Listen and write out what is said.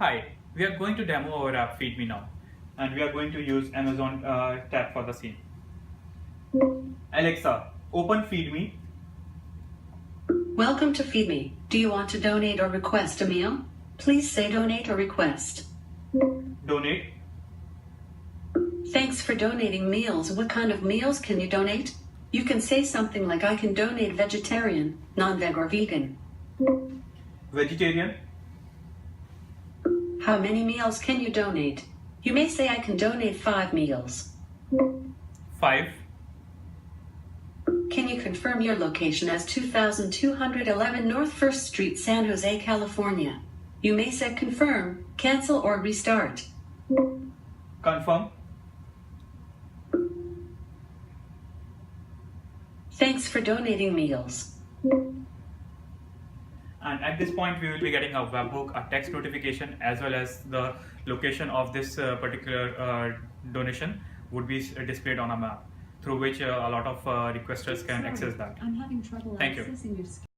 Hi, we are going to demo our app FeedMe now, and we are going to use Amazon tab for the scene. Alexa, open FeedMe. Welcome to FeedMe. Do you want to donate or request a meal? Please say donate or request. Donate. Thanks for donating meals. What kind of meals can you donate? You can say something like I can donate vegetarian, non-veg or vegan. Vegetarian. How many meals can you donate? You may say I can donate 5 meals. 5. Can you confirm your location as 2211 North 1st Street, San Jose, California? You may say confirm, cancel, or restart. Confirm. Thanks for donating meals. And at this point, we will be getting a webhook, a text notification, as well as the location of this particular donation would be displayed on a map, through which a lot of requesters can access that. I'm having trouble Thank you. accessing your